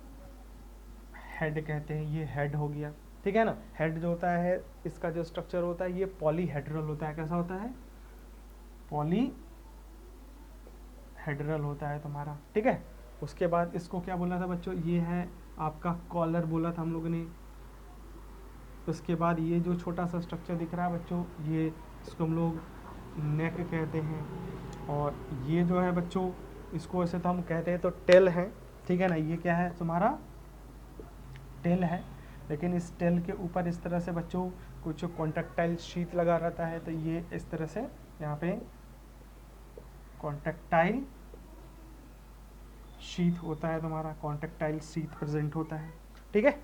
हेड कहते हैं, ये हेड हो गया, ठीक है ना। हेड जो होता है इसका जो स्ट्रक्चर होता है ये पॉलीहेड्रल होता है, कैसा होता है, पॉलीहेड्रल होता है तुम्हारा, ठीक है। उसके बाद इसको क्या बोला था बच्चों, ये है आपका कॉलर बोला था हम लोगों ने। उसके बाद ये जो छोटा सा स्ट्रक्चर दिख रहा है बच्चों ये इसको हम लोग नेक कहते हैं। और ये जो है बच्चों इसको ऐसे तो हम कहते हैं तो टेल है, ठीक है ना, ये क्या है तुम्हारा टेल है। लेकिन इस टेल के ऊपर इस तरह से बच्चों कुछ कॉन्ट्रैक्टाइल शीट लगा रहता है, तो ये इस तरह से यहाँ पे कॉन्ट्रैक्टाइल शीट होता है तुम्हारा, कॉन्ट्रैक्टाइल शीट प्रेजेंट होता है, ठीक है।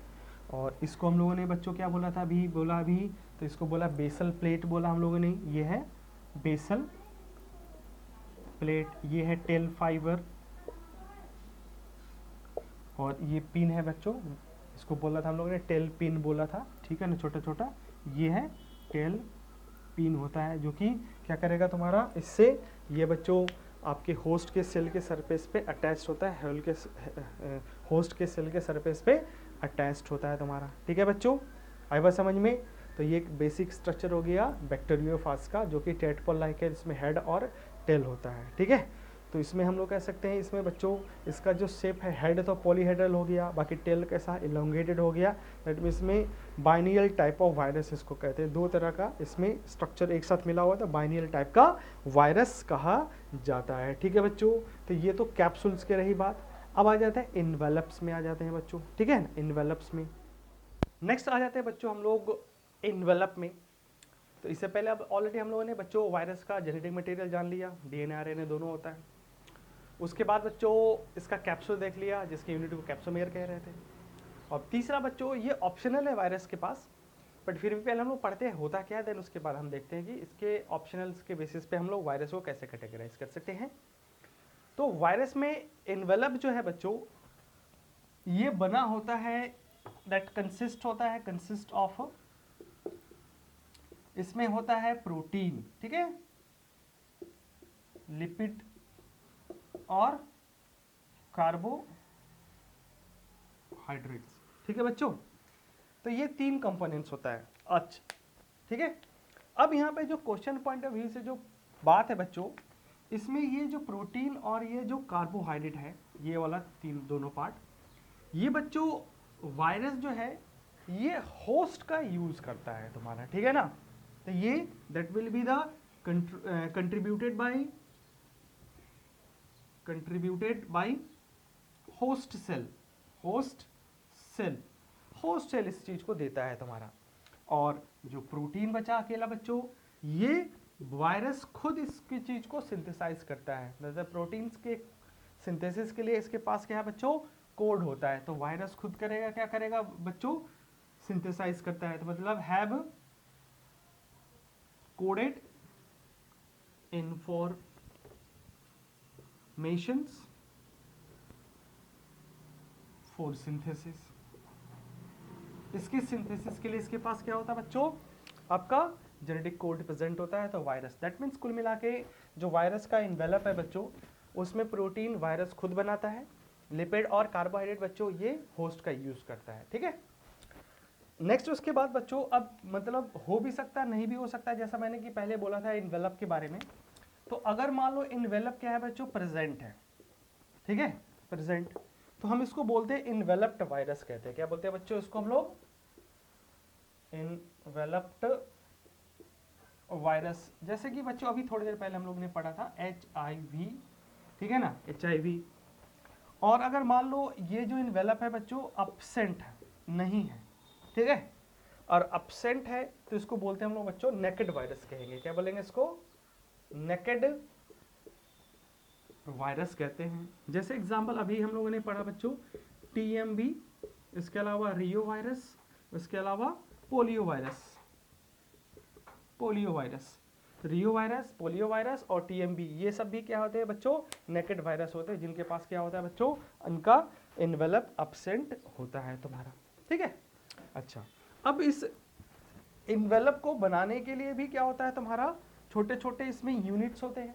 और इसको हम लोगों ने बच्चों क्या बोला था, अभी बोला अभी, तो इसको बोला बेसल प्लेट बोला हम लोगों ने, ये है बेसल प्लेट, ये है टेल फाइबर, और ये पिन है बच्चों, इसको बोला था हम लोगों ने टेल पिन बोला था, ठीक है ना, छोटा छोटा, ये है टेल पिन होता है जो कि क्या करेगा तुम्हारा, इससे ये बच्चों आपके होस्ट के सेल के सरफेस पे अटैच होता है, होस्ट के सेल के सरफेस पे अटैच्ड होता है तुम्हारा, ठीक है बच्चों, आया बात समझ में। तो ये एक बेसिक स्ट्रक्चर हो गया बैक्टीरियोफाज का जो कि टेडपोल लाइक है, जिसमें हेड और टेल होता है, ठीक है। तो इसमें हम लोग कह सकते हैं इसमें बच्चों इसका जो शेप है, हेड तो पॉलीहेड्रल हो गया, बाकी टेल कैसा इलोंगेटेड हो गया। दैट मीन इसमें बाइनियल टाइप ऑफ वायरस इसको कहते हैं, दो तरह का इसमें स्ट्रक्चर एक साथ मिला हुआ था, बाइनियल टाइप का वायरस कहा जाता है, ठीक है बच्चों। तो ये तो कैप्सूल्स के रही बात। अब आ जाते हैं इन्वेलप्स में, आ जाते हैं बच्चों, ठीक है ना, इन्वेलप्स में। नेक्स्ट आ जाते हैं बच्चों हम लोग इन्वेलप में। तो इससे पहले अब ऑलरेडी हम लोगों ने बच्चों वायरस का जेनेटिक मटेरियल जान लिया, डीएनए आरएनए दोनों होता है। उसके बाद बच्चों इसका कैप्सूल देख लिया जिसकी यूनिट को कैप्सोमेयर कह रहे थे। और तीसरा बच्चों ये ऑप्शनल है वायरस के पास, बट फिर भी पहले हम लोग पढ़ते हैं होता क्या है, देन उसके बाद हम देखते हैं कि इसके ऑप्शनल्स के बेसिस पे हम लोग वायरस को कैसे कैटेगराइज कर सकते हैं। तो वायरस में इन्वेलप जो है बच्चों ये बना होता है, दैट कंसिस्ट होता है, कंसिस्ट ऑफ, इसमें होता है प्रोटीन, ठीक है, लिपिड और कार्बोहाइड्रेट्स, ठीक है बच्चों। तो ये तीन कंपोनेंट्स होता है, अच्छा, ठीक है। अब यहाँ पे जो क्वेश्चन पॉइंट ऑफ व्यू से जो बात है बच्चों, इसमें ये जो प्रोटीन और ये जो कार्बोहाइड्रेट है, ये वाला तीन दोनों पार्ट, ये बच्चों वायरस जो है ये होस्ट का यूज करता है तुम्हारा, ठीक है ना। तो ये that will be the contributed by host cell, host cell इस चीज को देता है तुम्हारा। और जो प्रोटीन बचा अकेला बच्चों, ये वायरस खुद इसकी चीज को सिंथेसाइज करता है। मतलब प्रोटीन्स के सिंथेसिस के लिए इसके पास क्या है बच्चों, कोड होता है। तो वायरस खुद करेगा, क्या करेगा बच्चों, सिंथेसाइज करता है। तो मतलब have coded informations for synthesis. इसकी सिंथेसिस के लिए इसके पास क्या होता है बच्चों, आपका जेनेटिक कोड प्रेजेंट होता है। तो वायरस, दैट मीन्स कुल मिला के जो वायरस का इन्वेलप है बच्चों, उसमें प्रोटीन वायरस खुद बनाता है, लिपिड और कार्बोहाइड्रेट बच्चों ये होस्ट का यूज करता है। ठीक है, नेक्स्ट उसके बाद बच्चों, अब मतलब हो भी सकता है नहीं भी हो सकता है, जैसा मैंने कि पहले बोला था इन्वेलप के बारे में। तो अगर मान लो इन्वेलप क्या है बच्चों, प्रेजेंट है, ठीक है, प्रेजेंट, तो हम इसको बोलते हैं इन्वेलप्ड वायरस कहते हैं। क्या बोलते हैं बच्चों इसको हम लोग, इन्वेलप्ड वायरस। जैसे कि बच्चों अभी थोड़ी देर पहले हम लोग ने पढ़ा था HIV, ठीक है ना, HIV। और अगर मान लो ये जो इन्वेलप है बच्चों अब्सेंट है, नहीं है, ठीक है, और अब्सेंट है, तो इसको बोलते हैं हम लोग बच्चों नेकेड वायरस कहेंगे। क्या बोलेंगे इसको, नेकेड वायरस कहते हैं। जैसे एग्जांपल अभी हम लोगों ने पढ़ा बच्चों TMB, इसके अलावा रियो वायरस, इसके अलावा पोलियो वायरस। पोलियो वायरस, रियो वायरस, पोलियो वायरस और TMB, ये सब भी क्या होते हैं बच्चों, नेकेड वायरस होते हैं, जिनके पास क्या होता है बच्चों, उनका इन्वेलप अब्सेंट होता है तुम्हारा। ठीक है, अच्छा, अब इस इन्वेलप को बनाने के लिए भी क्या होता है तुम्हारा, छोटे छोटे इसमें यूनिट्स होते हैं।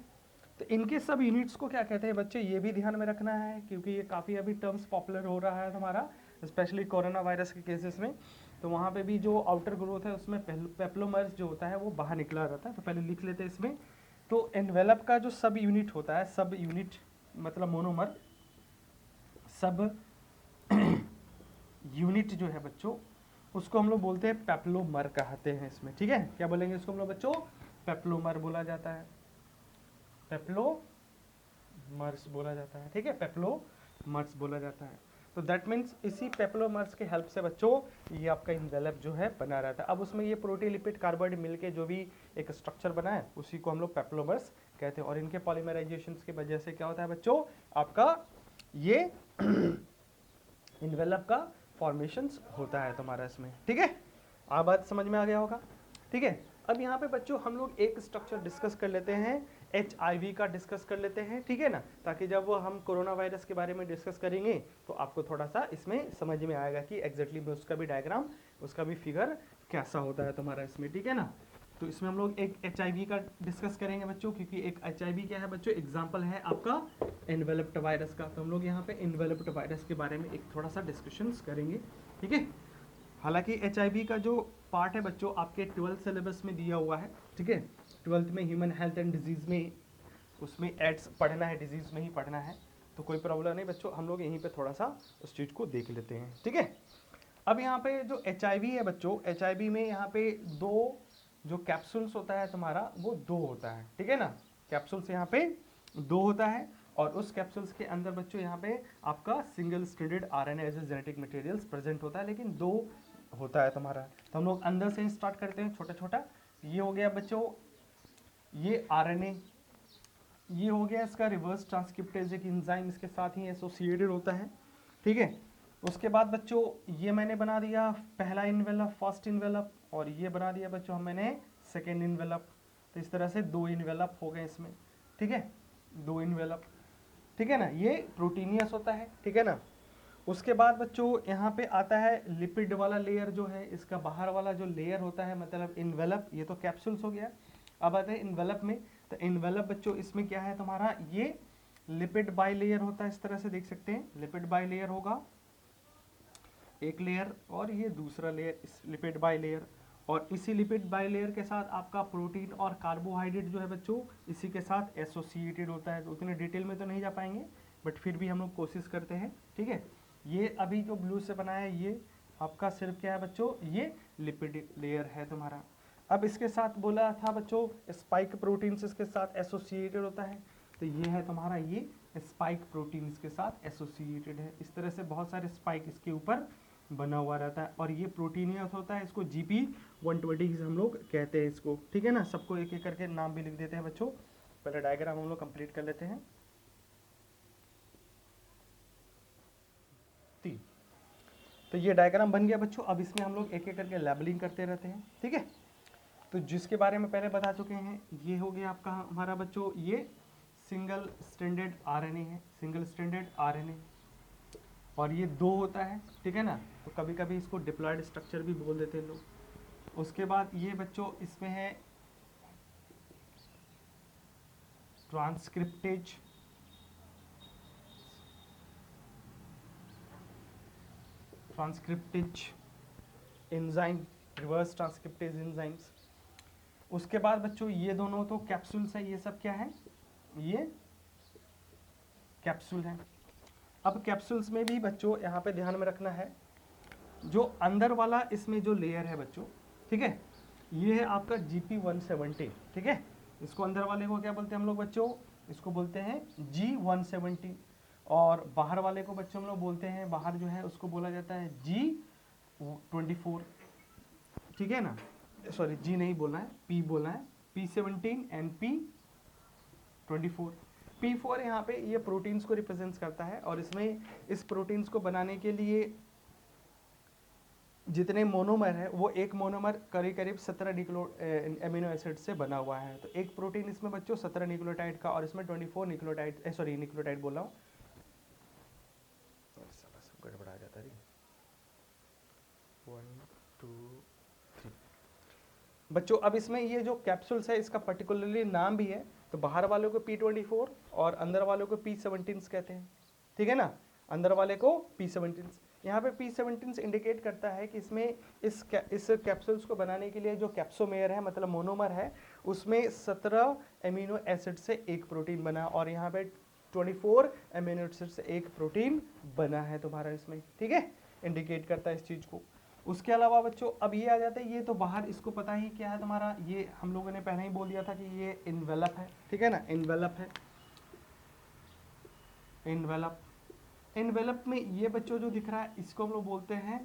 तो इनके सब यूनिट्स को क्या कहते हैं बच्चे, ये भी ध्यान में रखना है, क्योंकि ये काफ़ी अभी टर्म्स पॉपुलर हो रहा है तुम्हारा, स्पेशली कोरोना वायरस के केसेस में। तो वहाँ पे भी जो आउटर ग्रोथ है उसमें पेप्लोमर्स जो होता है वो बाहर निकला रहता है। तो पहले लिख लेते हैं इसमें। तो एनवेलप का जो सब यूनिट होता है, सब यूनिट मतलब मोनोमर, सब यूनिट जो है बच्चों, उसको हम लोग बोलते हैं पेप्लोमर कहते हैं इसमें। ठीक है, क्या बोलेंगे इसको हम लोग बच्चों, पेप्लोमर बोला जाता है, पेप्लोमर्स बोला जाता है। ठीक है, पेप्लोमर्स बोला जाता है। तो दैट मीन्स इसी पेप्लोमर्स के हेल्प से बच्चों ये आपका इन्वेलप जो है बना रहता है। अब उसमें ये प्रोटीन लिपिड कार्बोहाइड्रेट मिलके जो भी एक स्ट्रक्चर बना है उसी को हम लोग पेप्लोमर्स कहते हैं। और इनके पॉलीमराइजेशन की वजह से क्या होता है बच्चों, आपका ये इन्वेलप का फॉर्मेशंस होता है तुम्हारा इसमें। ठीक है, आप बात समझ में आ गया होगा। ठीक है, अब यहाँ पे बच्चों हम लोग एक स्ट्रक्चर डिस्कस कर लेते हैं, HIV का डिस्कस कर लेते हैं। ठीक है ना, ताकि जब वो हम कोरोना वायरस के बारे में डिस्कस करेंगे तो आपको थोड़ा सा इसमें समझ में आएगा कि एग्जैक्टली उसका भी डायग्राम, उसका भी फिगर कैसा होता है तुम्हारा इसमें। ठीक है ना, तो इसमें हम लोग एक HIV का डिस्कस करेंगे बच्चों, क्योंकि एक HIV क्या है बच्चों, एग्जाम्पल है आपका इन्वेलप्ड वायरस का। तो हम लोग यहाँ पे इन्वेलप्ड वायरस के बारे में एक थोड़ा सा डिस्कशन करेंगे। ठीक है, हालांकि HIV का जो पार्ट है बच्चों आपके 12th सिलेबस में दिया हुआ है। ठीक है, 12th में ह्यूमन हेल्थ एंड डिजीज़ में उसमें एड्स पढ़ना है, डिजीज़ में ही पढ़ना है, तो कोई प्रॉब्लम नहीं बच्चों, हम लोग यहीं पे थोड़ा सा उस चीज़ को देख लेते हैं। ठीक है, अब यहाँ पे जो HIV है बच्चों, HIV में यहाँ पे दो जो कैप्सूल्स होता है तुम्हारा, वो दो होता है। ठीक है ना, कैप्सूल्स यहाँ पे दो होता है, और उस कैप्सूल्स के अंदर बच्चों यहाँ पे आपका single stranded RNA as a genetic materials present होता है, लेकिन दो होता है तुम्हारा। तो हम लोग अंदर से ही स्टार्ट करते हैं, छोटा छोटा। ये हो गया बच्चों ये RNA, ये हो गया इसका रिवर्स ट्रांसक्रिप्टेज एक एंजाइम इसके साथ ही एसोसिएटेड होता है। ठीक है, उसके बाद बच्चों ये मैंने बना दिया पहला इन्वेलप, फर्स्ट इन्वेलप, और ये बना दिया बच्चों मैंने सेकेंड इन्वेलप। तो इस तरह से दो इन्वेलप हो गए इसमें। ठीक है, दो इन्वेलप। ठीक है ना, ये प्रोटीनियस होता है। ठीक है ना, उसके बाद बच्चों यहाँ पे आता है लिपिड वाला लेयर जो है, इसका बाहर वाला जो लेयर होता है मतलब इन्वेलप, ये तो कैप्सूल्स हो गया। अब आते हैं इन्वेलप में। तो इन्वेलप बच्चों इसमें क्या है तुम्हारा, ये लिपिड बाई लेयर होता है, इस तरह से देख सकते हैं, लिपिड बाई लेयर होगा एक लेयर, और ये दूसरा लेयर इस लिपिड बाई लेयर, और इसी लिपिड बाई लेयर के साथ आपका प्रोटीन और कार्बोहाइड्रेट जो है बच्चों इसी के साथ एसोसिएटेड होता है। तो उतने डिटेल में तो नहीं जा पाएंगे, बट फिर भी हम लोग कोशिश करते हैं। ठीक है, ये अभी जो ब्लू से बनाया है ये आपका सिर्फ क्या है बच्चों, ये लिपिड लेयर है तुम्हारा। अब इसके साथ बोला था बच्चों स्पाइक प्रोटीन इसके साथ एसोसिएटेड होता है, तो ये है तुम्हारा ये स्पाइक प्रोटीन इसके साथ एसोसिएटेड है। इस तरह से बहुत सारे स्पाइक इसके ऊपर बना हुआ रहता है, और ये प्रोटीनियस होता है, इसको GP120 हम लोग कहते हैं इसको, ठीक है ना। सबको एक एक करके नाम भी लिख देते हैं बच्चों। पहले डायग्राम हम लोग कंप्लीट कर लेते हैं। तो ये डायग्राम बन गया बच्चों। अब इसमें हम लोग एक एक करके लेबलिंग करते रहते हैं, ठीक है। तो जिसके बारे में पहले बता चुके हैं, ये हो गया आपका हमारा बच्चों, ये सिंगल स्ट्रैंडेड RNA है, सिंगल स्ट्रैंडेड RNA, और ये 2 होता है, ठीक है ना। तो कभी कभी इसको डिप्लॉयड स्ट्रक्चर भी बोल देते हैं लोग। उसके बाद ये बच्चों इसमें है transcriptase, enzyme, reverse transcriptase enzymes. उसके बाद बच्चों ये दोनों तो कैप्सूल्स है, ये सब क्या है, ये कैप्सूल है। अब कैप्सूल्स में भी बच्चों यहाँ पे ध्यान में रखना है, जो अंदर वाला इसमें जो लेयर है बच्चों, ठीक है, ये है आपका GP170, ठीक है। इसको अंदर वाले को क्या बोलते हैं हम लोग बच्चों, इसको बोलते हैं G170, और बाहर वाले को बच्चों हम लोग बोलते हैं, बाहर जो है उसको बोला जाता है G24, ठीक है ना। सॉरी, G नहीं बोलना है, P बोलना है, P17 एंड P24। P4 यहाँ पे ये प्रोटीन्स को रिप्रेजेंट करता है, और इसमें इस प्रोटीन्स को बनाने के लिए जितने मोनोमर है, वो एक मोनोमर करीब करीब 17 एमिनो एसिड से बना हुआ है। तो एक प्रोटीन इसमें बच्चों 17 न्यूक्लियोटाइड का, और इसमें 24 न्यूक्लियोटाइड, सॉरी न्यूक्लियोटाइड बोल रहा हूँ, सब गड़बड़ा जाता है। 1 2 3 बच्चों। अब इसमें ये जो कैप्सूल्स है, इसका पर्टिकुलरली नाम भी है। तो बाहर वालों को P24 और अंदर वालों को P17 कहते हैं, ठीक है ना। अंदर वाले को P17, यहाँ पे P17 इंडिकेट करता है कि इसमें इस कैप्सूल्स को बनाने के लिए जो कैप्सोमेयर है, मतलब मोनोमर है, उसमें 17 एमिनो एसिड से एक प्रोटीन बना, और यहाँ पे 24 एमिनो एसिड से एक प्रोटीन बना है तुम्हारा इसमें, ठीक है, इंडिकेट करता है इस चीज़ को। उसके अलावा बच्चों अब ये आ जाता है, ये तो बाहर इसको पता ही क्या है तुम्हारा, ये हम लोगों ने पहले ही बोल दिया था कि ये इन्वेलप है, ठीक है ना, इन्वेलप है। इन्वेलप में ये बच्चों जो दिख रहा है, इसको हम लोग बोलते हैं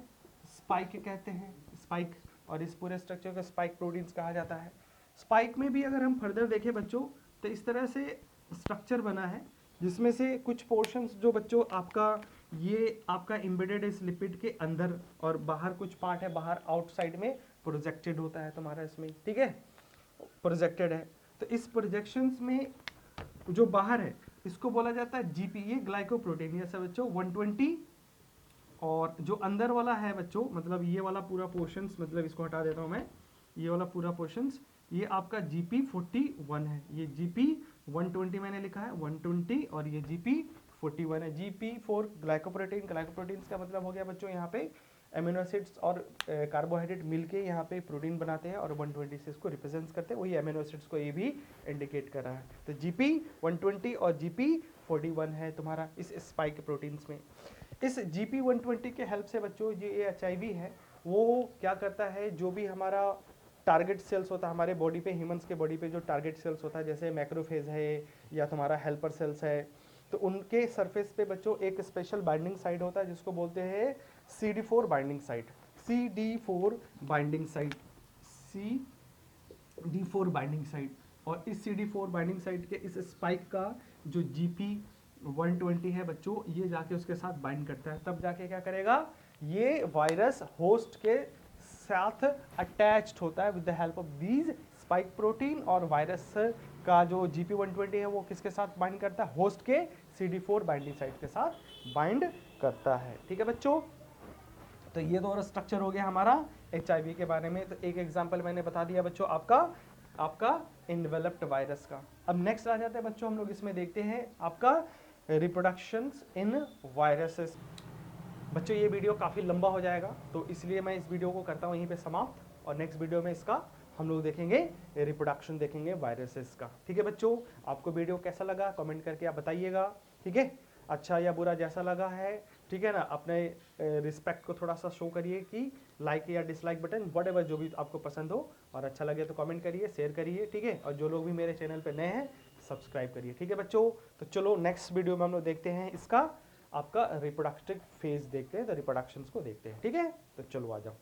स्पाइक कहते हैं, स्पाइक, और इस पूरे स्ट्रक्चर को स्पाइक प्रोटीन्स कहा जाता है। स्पाइक में भी अगर हम फर्दर देखें बच्चों, तो इस तरह से स्ट्रक्चर बना है, जिसमें से कुछ पोर्शंस जो बच्चों आपका ये आपका एम्बेडेड है इस लिपिड के अंदर, और बाहर कुछ पार्ट है बाहर आउटसाइड में प्रोजेक्टेड होता है तुम्हारा इसमें, ठीक है, प्रोजेक्टेड है। तो इस प्रोजेक्शंस में जो बाहर है, इसको बोला जाता है GP, ये ग्लाइकोप्रोटीन, ये सब बच्चों 120, और जो अंदर वाला है बच्चों, मतलब ये वाला पूरा पोर्शंस, मतलब इसको हटा देता हूँ मैं, ये वाला पूरा पोर्शंस, ये आपका GP41 है, ये GP120 मैंने लिखा है 120, और ये GP41 है। GP4 ग्लाइकोप्रोटीन, ग्लाइकोप्रोटीन्स का मतलब हो गया बच्चों यहाँ पे एमिनो एसिड्स और कार्बोहाइड्रेट मिलके यहाँ पे प्रोटीन बनाते हैं, और 120 से इसको रिप्रेजेंट करते हैं, वही एमिनो एसिड्स को ये भी इंडिकेट कर रहा है। तो GP120 और GP41 है तुम्हारा इस स्पाइक प्रोटीन्स में। इस GP120 के हेल्प से बच्चों ये HIV है, वो क्या करता है, जो भी हमारा टारगेट सेल्स होता है हमारे बॉडी पे, ह्यूमंस के बॉडी पे जो टारगेट सेल्स होता है, जैसे मैक्रोफेज है या तुम्हारा हेल्पर सेल्स है, तो उनके सरफेस पे बच्चों एक स्पेशल बाइंडिंग साइट होता है, जिसको बोलते हैं CD4 binding site, CD4 binding site, CD4 binding site. और इस CD4 बाइंडिंग साइट के इस स्पाइक का जो GP120 है बच्चों, ये जाके उसके साथ बाइंड करता है, तब जाके क्या करेगा, ये वायरस होस्ट के साथ अटैच्ड होता है with the help of these spike protein, और वायरस का जो GP120 है वो किसके साथ बाइंड करता है, होस्ट के CD4 बाइंडिंग साइट के साथ बाइंड करता है, ठीक है बच्चों। तो ये दोनों स्ट्रक्चर हो गया हमारा HIV के बारे में। तो एक एग्जांपल मैंने बता दिया बच्चों आपका इन्वेलप्ड वायरस का। अब नेक्स्ट आ जाते हैं बच्चों, हम लोग इसमें देखते हैं आपका रिप्रोडक्शंस इन वायरसेस। बच्चों ये वीडियो काफ़ी लंबा हो जाएगा, तो इसलिए मैं इस वीडियो को करता हूँ यहीं पे समाप्त, और नेक्स्ट वीडियो में इसका हम लोग देखेंगे रिप्रोडक्शन, देखेंगे वायरसेस का, ठीक है बच्चों। आपको वीडियो कैसा लगा कमेंट करके आप बताइएगा, ठीक है, अच्छा या बुरा जैसा लगा है, ठीक है ना। अपने रिस्पेक्ट को थोड़ा सा शो करिए कि लाइक या डिसलाइक बटन व्हाटएवर जो भी आपको पसंद हो, और अच्छा लगे तो कमेंट करिए, शेयर करिए, ठीक है। और जो लोग भी मेरे चैनल पे नए हैं सब्सक्राइब करिए, ठीक है बच्चों। तो चलो नेक्स्ट वीडियो में हम लोग देखते हैं इसका आपका रिप्रोडक्टिव फेज देखते हैं, तो रिप्रोडक्शंस को देखते हैं। ठीक है, तो चलो आ जाओ।